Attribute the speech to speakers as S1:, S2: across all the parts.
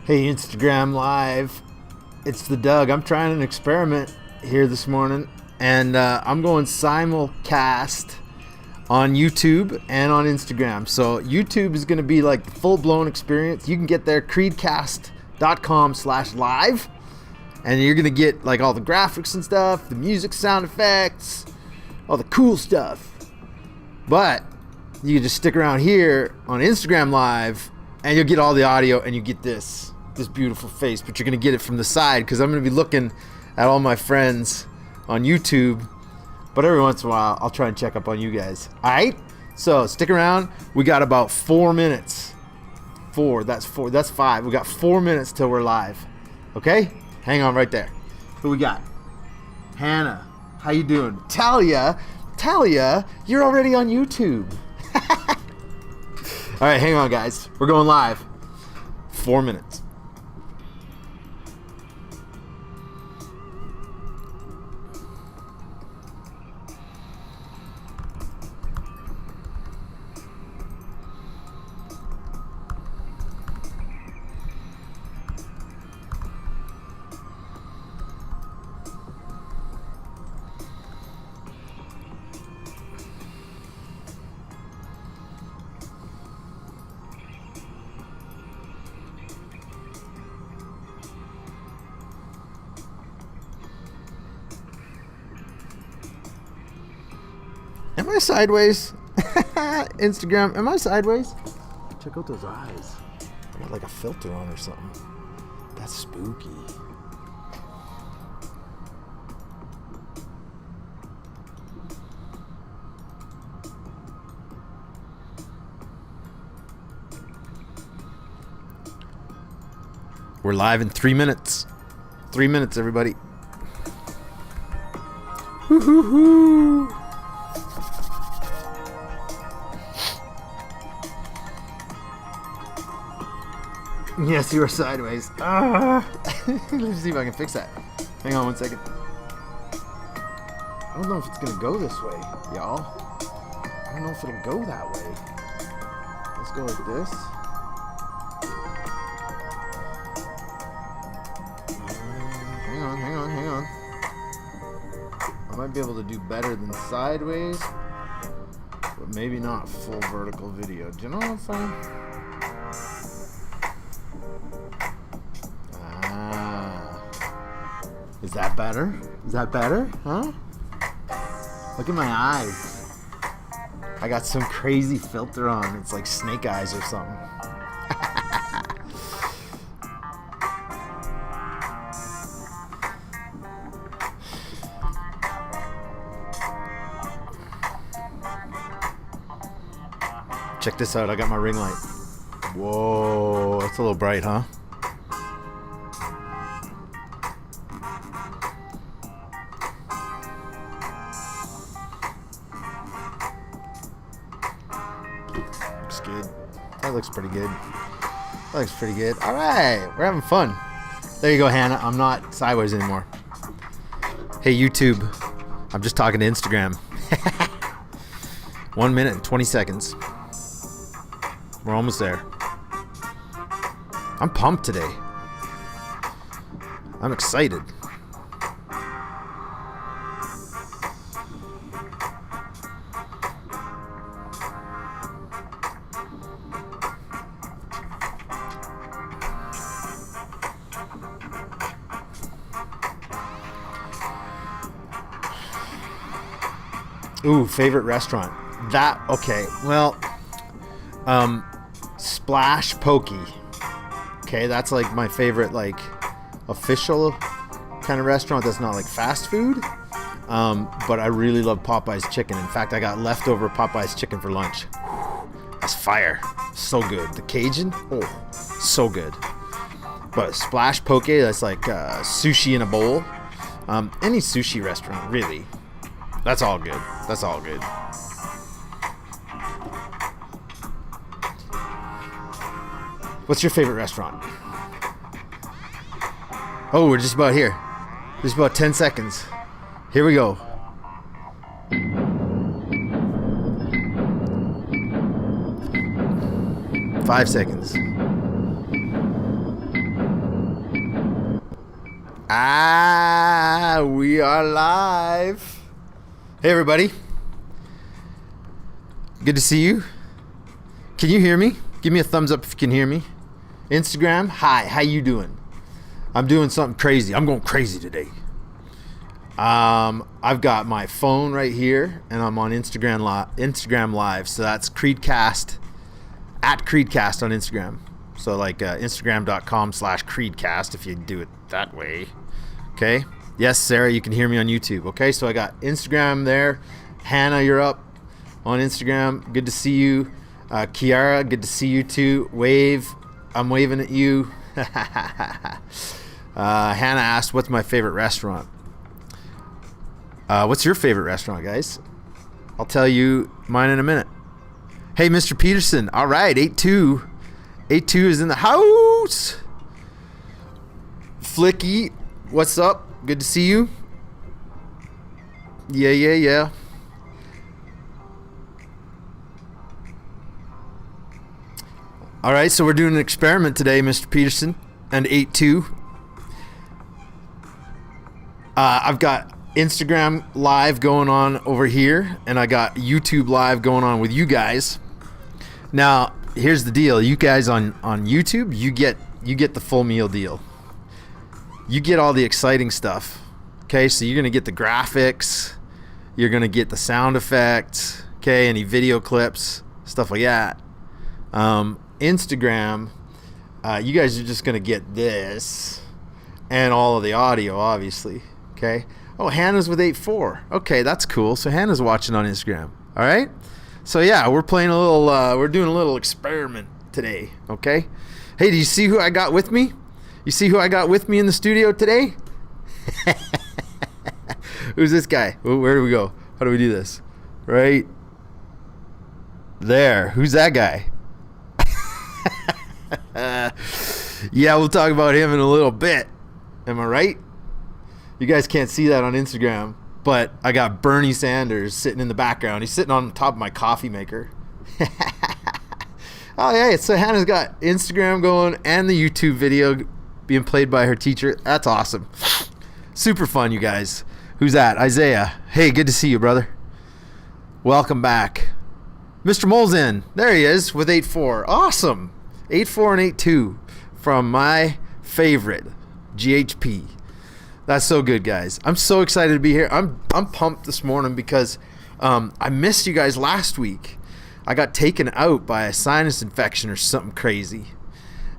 S1: Hey, Instagram Live, it's the Doug. I'm trying an experiment here this morning, and I'm going simulcast on YouTube and on Instagram. So YouTube is going to be like the full-blown experience. You can get there, creedcast.com/live, and you're going to get like all the graphics and stuff, the music, sound effects, all the cool stuff. But you can just stick around here on Instagram Live, and you'll get all the audio, and you get this beautiful face, but you're gonna get it from the side because I'm gonna be looking at all my friends on YouTube, but every once in a while I'll try and check up on you guys. All right, so stick around. We got about 4 minutes 4. That's 4. That's 5. We got 4 minutes till we're live. Okay? Hang on right there. Who we got? Hannah. How you doing? Talia, you're already on YouTube. All right, hang on, guys. We're going live. 4 minutes. Am I sideways? Instagram, am I sideways? Check out those eyes. I got like a filter on or something. That's spooky. We're live in 3 minutes. 3 minutes, everybody. Woo-hoo-hoo. Yes, you were sideways. Let's see if I can fix that. Hang on 1 second. I don't know if it's gonna go this way, y'all. I don't know if it'll go that way. Let's go like this. Hang on. I might be able to do better than sideways, but maybe not full vertical video. Do you know what I'm saying? Is that better? Is that better? Huh? Look at my eyes. I got some crazy filter on. It's like snake eyes or something. Check this out. I got my ring light. Whoa, that's a little bright, huh? Looks good. That looks pretty good. That looks pretty good. All right, we're having fun. There you go, Hannah. I'm not sideways anymore. Hey, YouTube. I'm just talking to Instagram. 1 minute and 20 seconds. We're almost there. I'm pumped today. I'm excited. Ooh, favorite restaurant. That, okay, well, Splash Pokey. Okay, that's like my favorite, like, official kind of restaurant that's not like fast food. But I really love Popeye's chicken. In fact, I got leftover Popeye's chicken for lunch. That's fire. So good. The Cajun, oh, so good. But Splash Poke, that's like sushi in a bowl. Any sushi restaurant, really. That's all good. That's all good. What's your favorite restaurant? Oh, we're just about here. Just about 10 seconds. Here we go. Five seconds. We are live. Hey, everybody. Good to see you. Can you hear me? Give me a thumbs up if you can hear me. Instagram, hi, how you doing? I'm doing something crazy. I'm going crazy today. I've got my phone right here, and I'm on Instagram Live. So that's Creedcast, at Creedcast on Instagram. So like Instagram.com/Creedcast if you do it that way. Okay. Yes, Sarah, you can hear me on YouTube. Okay, so I got Instagram there. Hannah, you're up on Instagram. Good to see you. Kiara, good to see you too. Wave, I'm waving at you. Hannah asked, what's my favorite restaurant? What's your favorite restaurant, guys? I'll tell you mine in a minute. Hey, Mr. Peterson. All right, 8-2. 8-2 is in the house. Flicky, what's up? Good to see you. Yeah. All right, so we're doing an experiment today, Mr. Peterson, and 8-2. I've got Instagram live going on over here, and I got YouTube live going on with you guys. Now, here's the deal. You guys on YouTube, you get the full meal deal. You get all the exciting stuff. Okay, so you're going to get the graphics. You're going to get the sound effects. Okay, any video clips, stuff like that. Instagram, you guys are just going to get this and all of the audio, obviously. Okay. Oh, Hannah's with 8-4. Okay, that's cool. So Hannah's watching on Instagram. All right. So yeah, we're playing a little. We're doing a little experiment today. Okay. Hey, do you see who I got with me? You see who I got with me in the studio today? Who's this guy? Where do we go? How do we do this? Right there. Who's that guy? Yeah, we'll talk about him in a little bit. Am I right? You guys can't see that on Instagram, but I got Bernie Sanders sitting in the background. He's sitting on top of my coffee maker. Oh, yeah. So Hannah's got Instagram going and the YouTube video being played by her teacher. That's awesome. Super fun, you guys. Who's that? Isaiah. Hey, good to see you, brother. Welcome back. Mr. Molzen. There he is with 8-4. Awesome. 8-4 and 8-2 from my favorite, GHP. That's so good, guys. I'm so excited to be here. I'm pumped this morning because I missed you guys last week. I got taken out by a sinus infection or something crazy.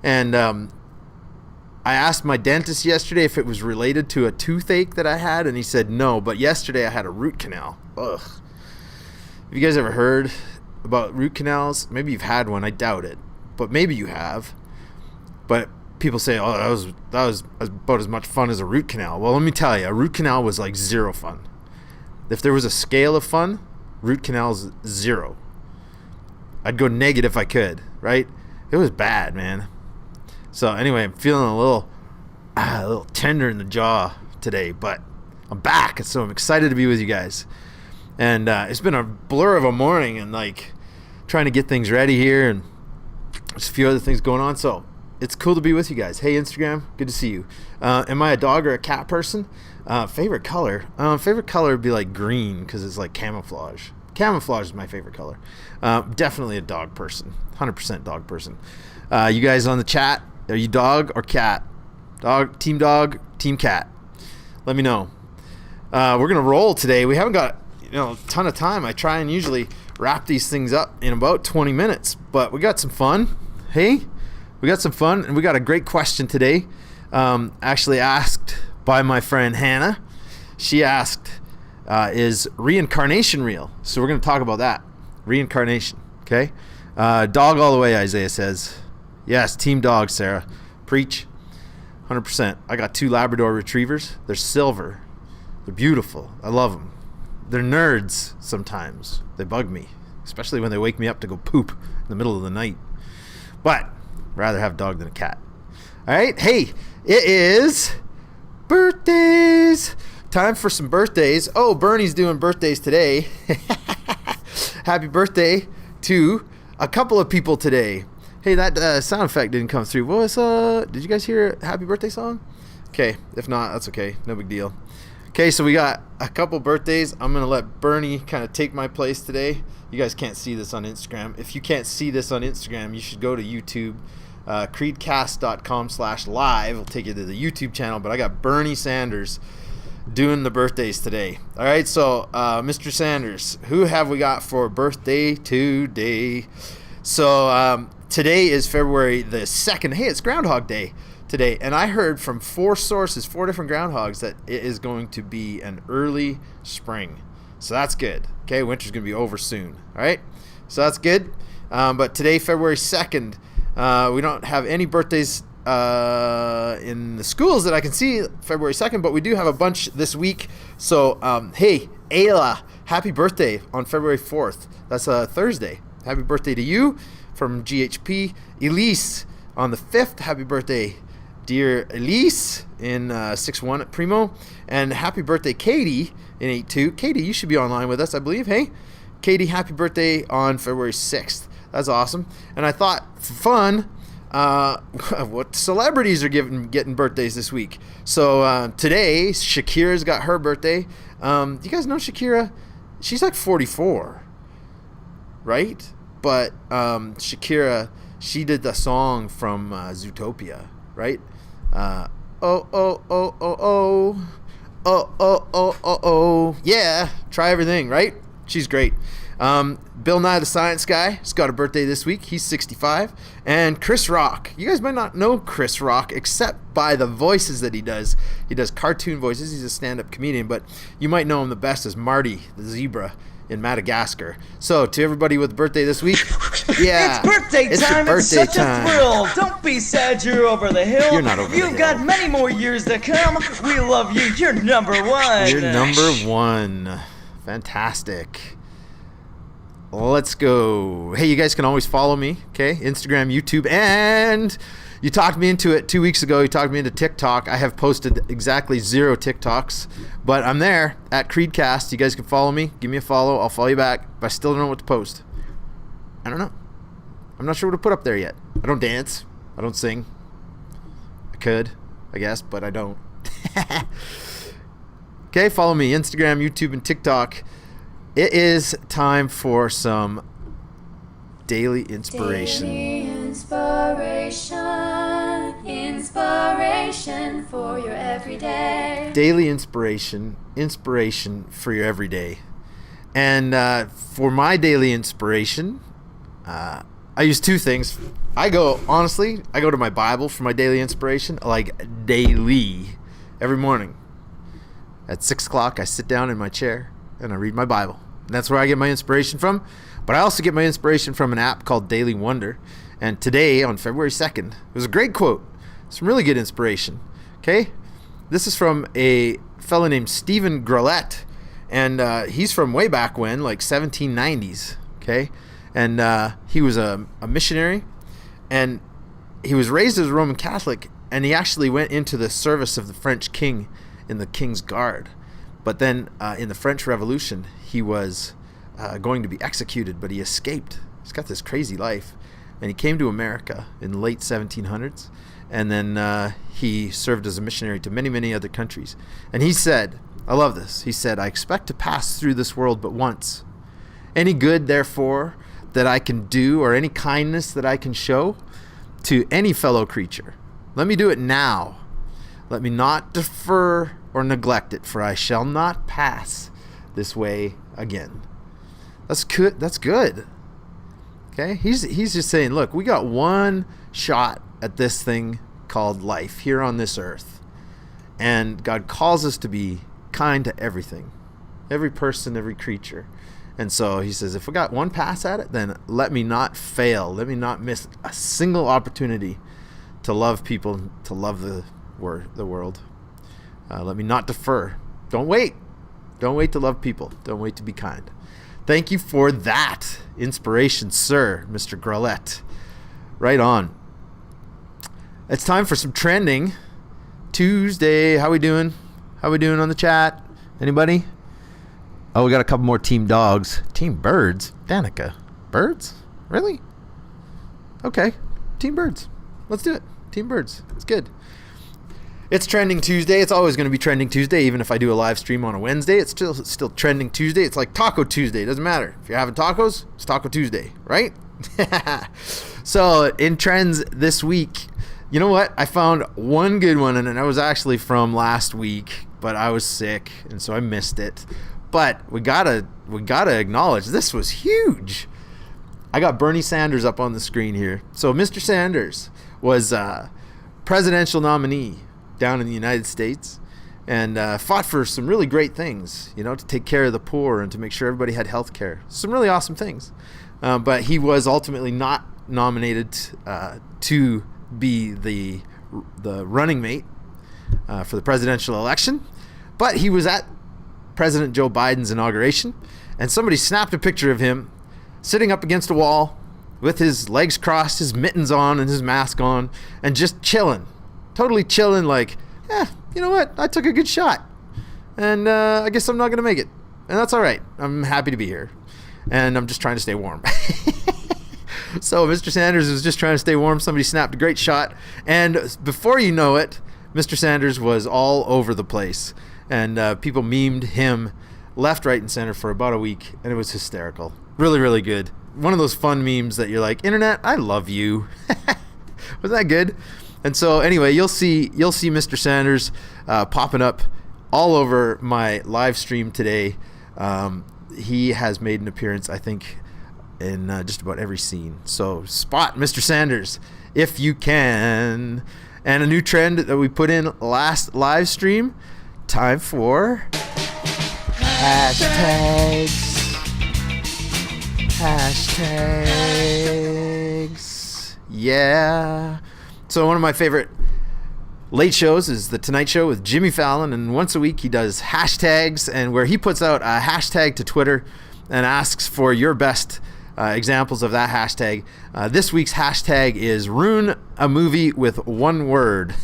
S1: And I asked my dentist yesterday if it was related to a toothache that I had, and he said no. But yesterday I had a root canal. Ugh. Have you guys ever heard about root canals? Maybe you've had one. I doubt it. But maybe you have. But people say, oh, that was about as much fun as a root canal. Well, let me tell you, a root canal was like zero fun. If there was a scale of fun, root canal's 0. I'd go negative if I could, right? It was bad, man. So anyway, I'm feeling a little tender in the jaw today, but I'm back, so I'm excited to be with you guys. And it's been a blur of a morning and like trying to get things ready here, and there's a few other things going on. So it's cool to be with you guys. Hey, Instagram, good to see you. Am I a dog or a cat person? Favorite color? Favorite color would be like green because it's like camouflage. Camouflage is my favorite color. Definitely a dog person. 100% dog person. You guys on the chat, are you dog or cat? Dog, team cat. Let me know. We're going to roll today. We haven't got a ton of time. I try and usually wrap these things up in about 20 minutes, but we got some fun. Hey, we got some fun, and we got a great question today. Actually asked by my friend Hannah. She asked, is reincarnation real? So we're going to talk about that. Reincarnation, okay? Dog all the way, Isaiah says. Yes, team dog, Sarah. Preach. 100%. I got 2 Labrador retrievers. They're silver. They're beautiful. I love them. They're nerds sometimes. They bug me, especially when they wake me up to go poop in the middle of the night. But I'd rather have a dog than a cat. All right? Hey, it is birthdays. Time for some birthdays. Oh, Bernie's doing birthdays today. Happy birthday to a couple of people today. Hey, that sound effect didn't come through. What was, did you guys hear a happy birthday song? Okay, if not, that's okay. No big deal. Okay, so we got a couple birthdays. I'm going to let Bernie kind of take my place today. You guys can't see this on Instagram. If you can't see this on Instagram, you should go to YouTube. Creedcast.com/live will take you to the YouTube channel. But I got Bernie Sanders doing the birthdays today. All right, so Mr. Sanders, who have we got for birthday today? So today is February the 2nd. Hey, it's Groundhog Day today. And I heard from 4 sources, 4 different groundhogs, that it is going to be an early spring. So that's good. Okay, winter's going to be over soon. All right, so that's good. But today, February 2nd, We don't have any birthdays in the schools that I can see February 2nd, but we do have a bunch this week. So, hey, Ayla, happy birthday on February 4th. That's a Thursday. Happy birthday to you from GHP. Elise on the 5th. Happy birthday, dear Elise in 6-1 at Primo. And happy birthday, Katie in 8-2. Katie, you should be online with us, I believe. Hey, Katie, happy birthday on February 6th. That's awesome. And I thought, for fun, what celebrities are getting birthdays this week. So today, Shakira's got her birthday. Do you guys know Shakira? She's like 44, right? But Shakira, she did the song from Zootopia, right? Oh, oh, oh, oh, oh. Oh, oh, oh, oh, oh. Yeah, try everything, right? She's great. Bill Nye the Science Guy has got a birthday this week. He's 65. And Chris Rock. You guys might not know Chris Rock except by the voices that he does. He does cartoon voices. He's a stand-up comedian, but you might know him the best as Marty the zebra in Madagascar. So, to everybody with a birthday this week, yeah.
S2: It's birthday time. It's such a thrill. Don't be sad you're over the hill.
S1: You're not over the hill.
S2: You've got many more years to come. We love you. You're number one.
S1: You're number one. Fantastic. Let's go. Hey, you guys can always follow me, okay? Instagram, YouTube, and you talked me into it 2 weeks ago. You talked me into TikTok. I have posted exactly 0 TikToks, but I'm there at Creedcast. You guys can follow me. Give me a follow. I'll follow you back, but I still don't know what to post. I don't know. I'm not sure what to put up there yet. I don't dance. I don't sing. I could, I guess, but I don't. Okay, follow me. Instagram, YouTube, and TikTok. It is time for some daily inspiration.
S3: Daily inspiration for your everyday.
S1: Daily inspiration for your everyday. And for my daily inspiration, I use 2 things. I go to my Bible for my daily inspiration, like daily, every morning. At 6 o'clock, I sit down in my chair and I read my Bible. And that's where I get my inspiration from. But I also get my inspiration from an app called Daily Wonder. And today, on February 2nd, it was a great quote. Some really good inspiration. Okay? This is from a fellow named Stephen Grillette. And he's from way back when, like 1790s. Okay? And he was a missionary. And he was raised as a Roman Catholic. And he actually went into the service of the French king in the King's Guard. But then in the French Revolution, he was going to be executed, but he escaped. He's got this crazy life. And he came to America in the late 1700s. And then he served as a missionary to many, many other countries. And he said, I love this. He said, I expect to pass through this world but once. Any good, therefore, that I can do or any kindness that I can show to any fellow creature, let me do it now. Let me not defer or neglect it, for I shall not pass this way again. That's good. That's good. Okay? He's just saying, look, we got one shot at this thing called life here on this earth. And God calls us to be kind to everything. Every person, every creature. And so he says, if we got one pass at it, then let me not fail. Let me not miss a single opportunity to love people, to love the world. Let me not defer. Don't wait. Don't wait to love people. Don't wait to be kind. Thank you for that inspiration, sir, Mr. Grillette. Right on. It's time for some trending. Tuesday. How we doing? How we doing on the chat? Anybody? Oh, we got a couple more team dogs. Team birds? Danica. Birds? Really? Okay. Team birds. Let's do it. Team birds. It's good. It's Trending Tuesday. It's always going to be Trending Tuesday, even if I do a live stream on a Wednesday. It's still Trending Tuesday. It's like Taco Tuesday. It doesn't matter. If you're having tacos, it's Taco Tuesday, right? So, in trends this week, you know what? I found one good one, and it was actually from last week, but I was sick, and so I missed it. But we gotta acknowledge this was huge. I got Bernie Sanders up on the screen here. So Mr. Sanders was presidential nominee down in the United States and fought for some really great things, you know, to take care of the poor and to make sure everybody had health care. Some really awesome things. But he was ultimately not nominated to be the running mate for the presidential election, but he was at President Joe Biden's inauguration, and somebody snapped a picture of him sitting up against a wall with his legs crossed, his mittens on, and his mask on, and just chilling, totally chilling, like, you know what? I took a good shot, and I guess I'm not going to make it, and that's all right. I'm happy to be here, and I'm just trying to stay warm. So Mr. Sanders was just trying to stay warm. Somebody snapped a great shot, and before you know it, Mr. Sanders was all over the place, and people memed him left, right, and center for about a week, and it was hysterical. Really, really good. One of those fun memes that you're like, internet, I love you. Was that good? And so anyway, you'll see Mr. Sanders popping up all over my live stream today. He has made an appearance, I think, in just about every scene. So spot Mr. Sanders if you can. And a new trend that we put in last live stream, time for hashtags. Yeah. So one of my favorite late shows is The Tonight Show with Jimmy Fallon, and once a week he does hashtags, and where he puts out a hashtag to Twitter and asks for your best examples of that hashtag. This week's hashtag is ruin a movie with one word.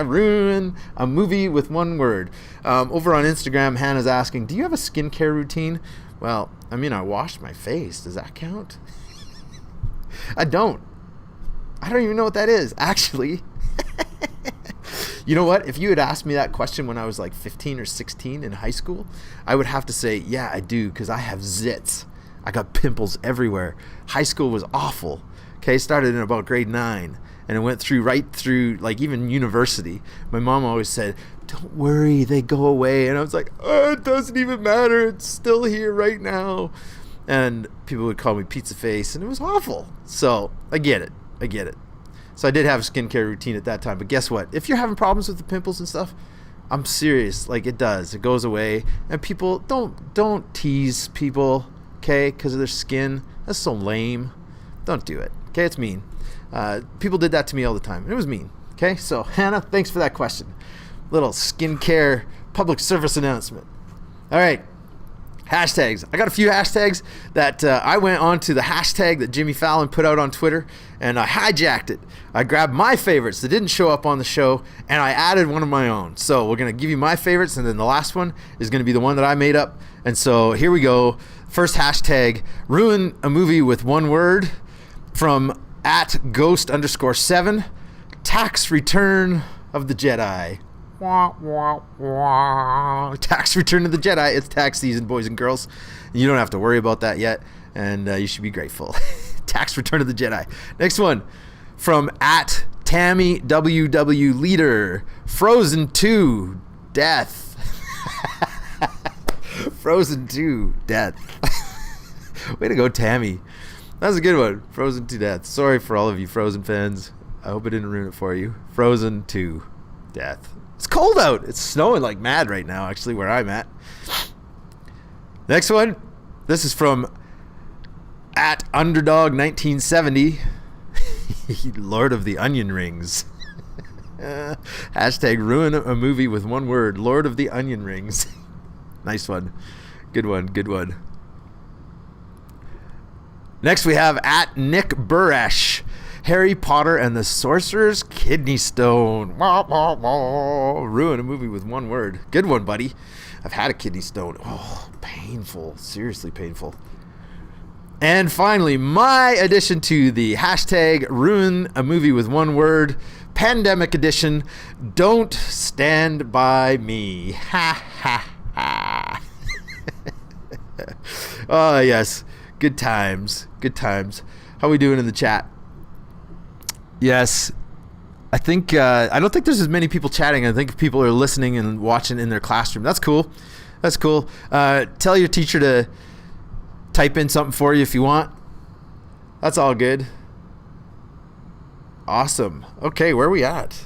S1: Ruin a movie with one word. Over on Instagram, Hannah's asking, do you have a skincare routine? Well, I mean, I washed my face. Does that count? I don't even know what that is, actually. You know what? If you had asked me that question when I was like 15 or 16 in high school, I would have to say, yeah, I do, because I have zits. I got pimples everywhere. High school was awful. Okay, started in about grade 9, and it went right through, like, even university. My mom always said, don't worry, they go away. And I was like, oh, it doesn't even matter. It's still here right now. And people would call me pizza face, and it was awful. So I get it. So I did have a skincare routine at that time. But guess what? If you're having problems with the pimples and stuff, I'm serious. Like, it does. It goes away. And people, don't tease people, okay, because of their skin. That's so lame. Don't do it. Okay, it's mean. People did that to me all the time. It was mean. Okay, so Hannah, thanks for that question. Little skincare public service announcement. All right. Hashtags. I got a few hashtags that I went on to the hashtag that Jimmy Fallon put out on Twitter, and I hijacked it. I grabbed my favorites that didn't show up on the show, and I added one of my own. So we're going to give you my favorites, and then the last one is going to be the one that I made up. And so here we go. First hashtag, ruin a movie with one word, from @ghost_7, tax return of the Jedi. Tax return of the Jedi. It's tax season, boys and girls. You don't have to worry about that yet, and you should be grateful. Tax return of the Jedi. Next one, from @TammyWW Leader, Frozen 2 Death. Frozen 2 Death. Way to go, Tammy. That was a good one. Frozen 2 Death. Sorry for all of you Frozen fans. I hope I didn't ruin it for you. Frozen 2 Death. It's cold out. It's snowing like mad right now, actually, where I'm at. Next one. This is from @Underdog1970. Lord of the Onion Rings. Hashtag ruin a movie with one word. Lord of the Onion Rings. Nice one. Good one. Next we have @NickBuresh. Harry Potter and the Sorcerer's Kidney Stone. Ruin a movie with one word. Good one, buddy. I've had a kidney stone. Oh, painful. Seriously painful. And finally, my addition to the hashtag ruin a movie with one word, pandemic edition, don't stand by me. Ha ha ha. Oh, yes. Good times. How we doing in the chat? Yes, I think I don't think there's as many people chatting. I think people are listening and watching in their classroom. That's cool. Tell your teacher to type in something for you if you want. That's all good. Awesome. Okay, where are we at?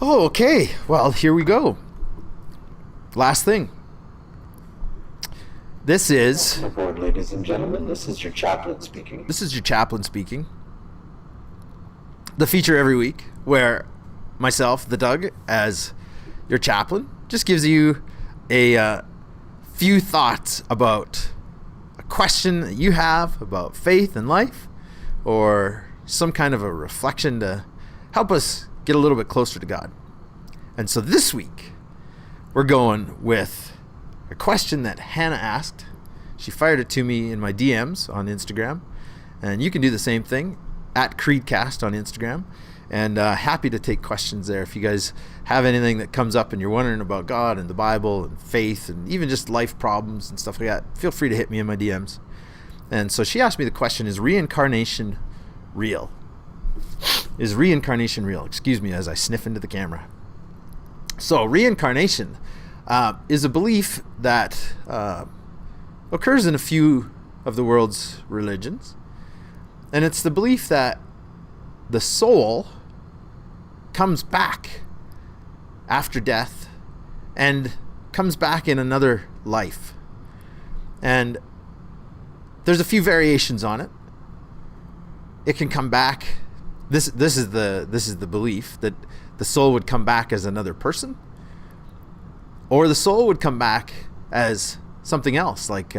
S1: Oh, okay. Well, here we go. Last thing. This is
S4: Aboard, ladies and gentlemen, this is your chaplain speaking.
S1: The feature every week where myself, the Doug, as your chaplain, just gives you a few thoughts about a question that you have about faith and life, or some kind of a reflection to help us get a little bit closer to God. And so this week, we're going with a question that Hannah asked. She fired it to me in my DMs on Instagram, and you can do the same thing at Creedcast on Instagram. And happy to take questions there. If you guys have anything that comes up and you're wondering about God and the Bible and faith and even just life problems and stuff like that, feel free to hit me in my DMs. And so she asked me the question, is reincarnation real? Is reincarnation real? Excuse me as I sniff into the camera. So reincarnation is a belief that occurs in a few of the world's religions. And it's the belief that the soul comes back after death and comes back in another life. And there's a few variations on it. It can come back. This is the belief that the soul would come back as another person, or the soul would come back as something else, like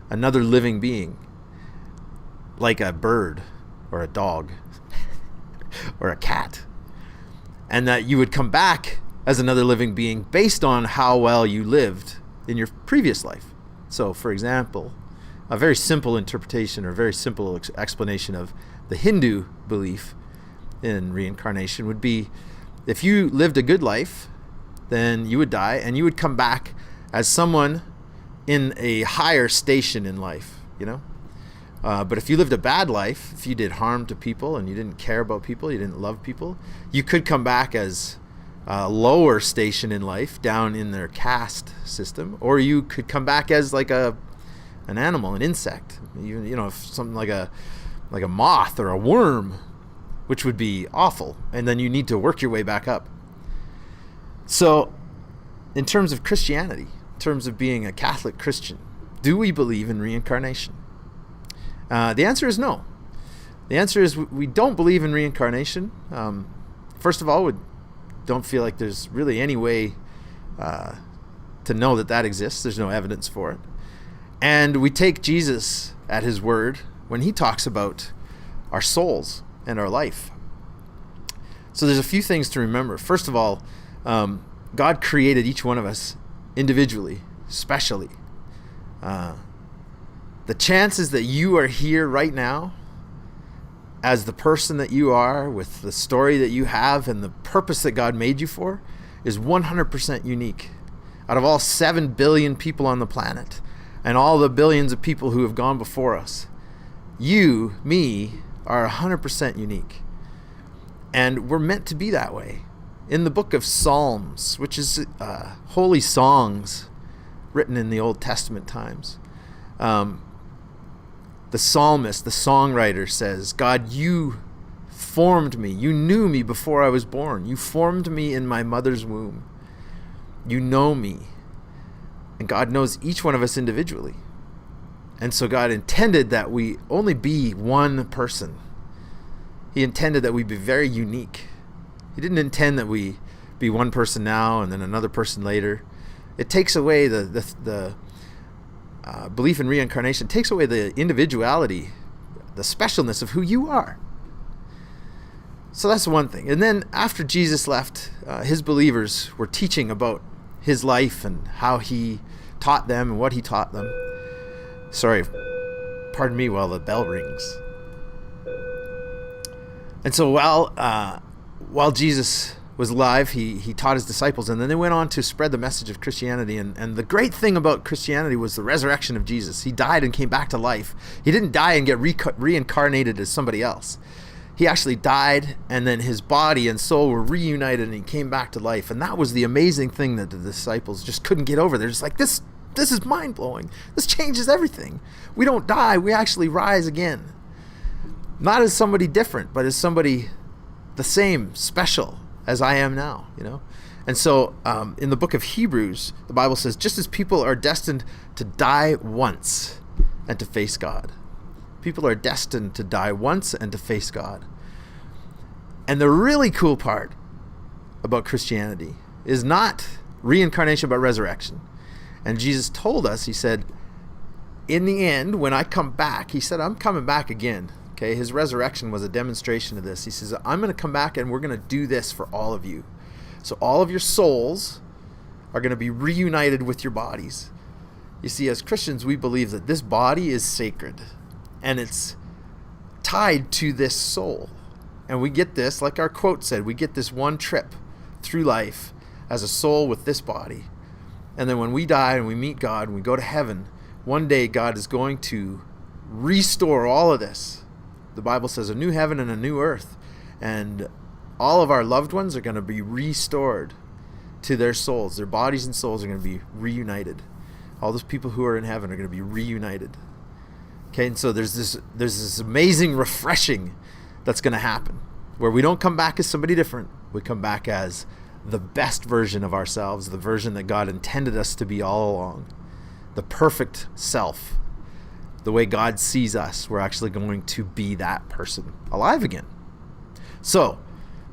S1: another living being, like a bird or a dog or a cat, and that you would come back as another living being based on how well you lived in your previous life. So, for example, a very simple interpretation or very simple explanation of the Hindu belief in reincarnation would be, if you lived a good life, then you would die and you would come back as someone in a higher station in life, you know? But if you lived a bad life, if you did harm to people and you didn't care about people, you didn't love people, you could come back as a lower station in life, down in their caste system, or you could come back as like an animal, an insect, even, you know, something like a moth or a worm, which would be awful, and then you need to work your way back up. So, in terms of Christianity, in terms of being a Catholic Christian, do we believe in reincarnation? The answer is no. The answer is we don't believe in reincarnation. First of all, we don't feel like there's really any way to know that exists. There's no evidence for it. And we take Jesus at his word when he talks about our souls and our life. So there's a few things to remember. First of all, God created each one of us individually, specially. The chances that you are here right now as the person that you are, with the story that you have and the purpose that God made you for, is 100% unique. Out of all 7 billion people on the planet and all the billions of people who have gone before us, you, me, are 100% unique. And we're meant to be that way. In the book of Psalms, which is holy songs written in the Old Testament times, the psalmist, the songwriter says, God, you formed me. You knew me before I was born. You formed me in my mother's womb. You know me. And God knows each one of us individually. And so God intended that we only be one person. He intended that we be very unique. He didn't intend that we be one person now and then another person later. It takes away the belief in reincarnation, takes away the individuality, the specialness of who you are. So that's one thing. And then after Jesus left, his believers were teaching about his life and how he taught them and what he taught them. Sorry, pardon me while the bell rings. And so while Jesus was alive, he taught his disciples, and then they went on to spread the message of Christianity. And the great thing about Christianity was the resurrection of Jesus. He died and came back to life. He didn't die and get reincarnated as somebody else. He actually died, and then his body and soul were reunited, and he came back to life. And that was the amazing thing that the disciples just couldn't get over. They're just like, this is mind-blowing. This changes everything. We don't die. We actually rise again. Not as somebody different, but as somebody the same, special as I am now, you know? And so in the book of Hebrews, the Bible says, just as people are destined to die once and to face God. People are destined to die once and to face God. And the really cool part about Christianity is not reincarnation but resurrection. And Jesus told us, he said, in the end, when I come back, he said, I'm coming back again. Okay, his resurrection was a demonstration of this. He says, I'm going to come back and we're going to do this for all of you. So all of your souls are going to be reunited with your bodies. You see, as Christians, we believe that this body is sacred and it's tied to this soul. And we get this, like our quote said, we get this one trip through life as a soul with this body. And then when we die and we meet God and we go to heaven, one day God is going to restore all of this. The Bible says a new heaven and a new earth. And all of our loved ones are going to be restored to their souls. Their bodies and souls are going to be reunited. All those people who are in heaven are going to be reunited. Okay, and so there's this amazing refreshing that's going to happen, where we don't come back as somebody different. We come back as the best version of ourselves, the version that God intended us to be all along, the perfect self. The way God sees us, we're actually going to be that person alive again. So,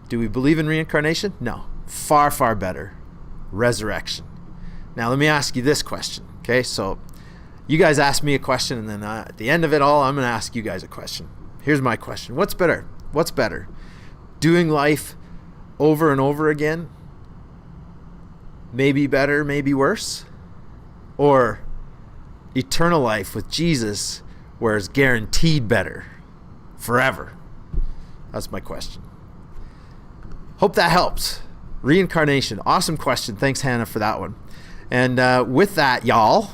S1: do we believe in reincarnation? No. Far, far better. Resurrection. Now, let me ask you this question. Okay, so you guys ask me a question, and then at the end of it all, I'm going to ask you guys a question. Here's my question. What's better? What's better? Doing life over and over again? Maybe better, maybe worse? Or eternal life with Jesus, where it's guaranteed better forever? That's my question. Hope that helps. Reincarnation. Awesome question. Thanks, Hannah, for that one. And with that, y'all,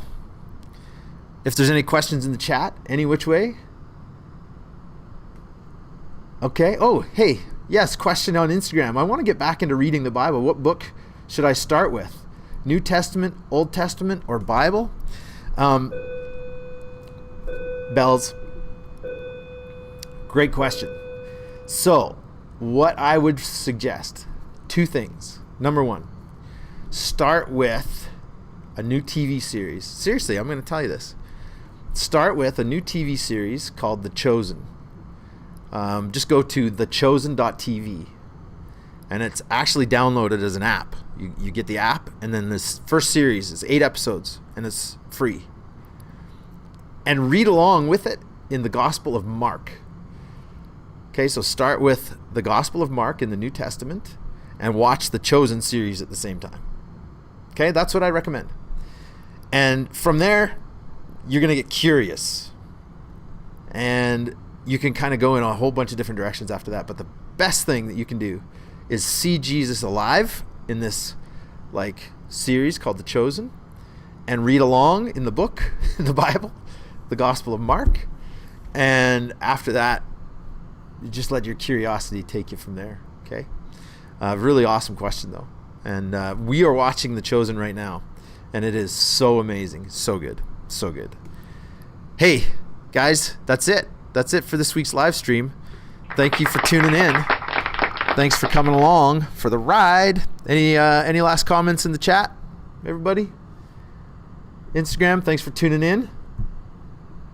S1: if there's any questions in the chat, any which way. Okay. Oh, hey. Yes, question on Instagram. I want to get back into reading the Bible. What book should I start with? New Testament, Old Testament, or Bible? Bells. Great question. So, what I would suggest, two things. Number one, start with a new TV series. Seriously, I'm going to tell you this. Start with a new TV series called The Chosen. Just go to thechosen.tv, and it's actually downloaded as an app. You get the app, and then this first series is 8 episodes, and it's free. And read along with it in the Gospel of Mark. Okay, so start with the Gospel of Mark in the New Testament and watch the Chosen series at the same time. Okay, that's what I recommend. And from there, you're going to get curious. And you can kind of go in a whole bunch of different directions after that. But the best thing that you can do is see Jesus alive in this series called The Chosen, and read along in the book, in the Bible, the Gospel of Mark. And after that, you just let your curiosity take you from there. Okay. Really awesome question, though. And we are watching The Chosen right now, and it is so amazing. So good. So good. Hey, guys, that's it. That's it for this week's live stream. Thank you for tuning in. Thanks for coming along for the ride. Any last comments in the chat, everybody? Instagram, thanks for tuning in.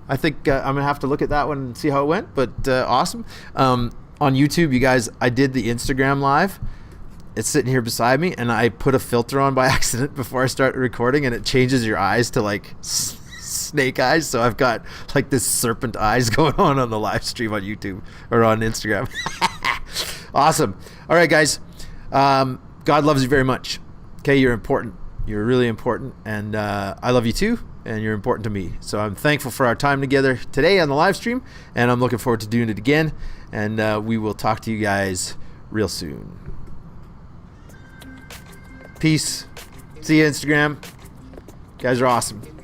S1: I think I'm going to have to look at that one and see how it went, but awesome. On YouTube, you guys, I did the Instagram live. It's sitting here beside me, and I put a filter on by accident before I started recording, and it changes your eyes to snake eyes. So I've got this serpent eyes going on the live stream on YouTube or on Instagram. Awesome. All right, guys. God loves you very much. Okay, you're important. You're really important, and I love you too, and you're important to me. So I'm thankful for our time together today on the live stream, and I'm looking forward to doing it again, and we will talk to you guys real soon. Peace. See you, Instagram. You guys are awesome.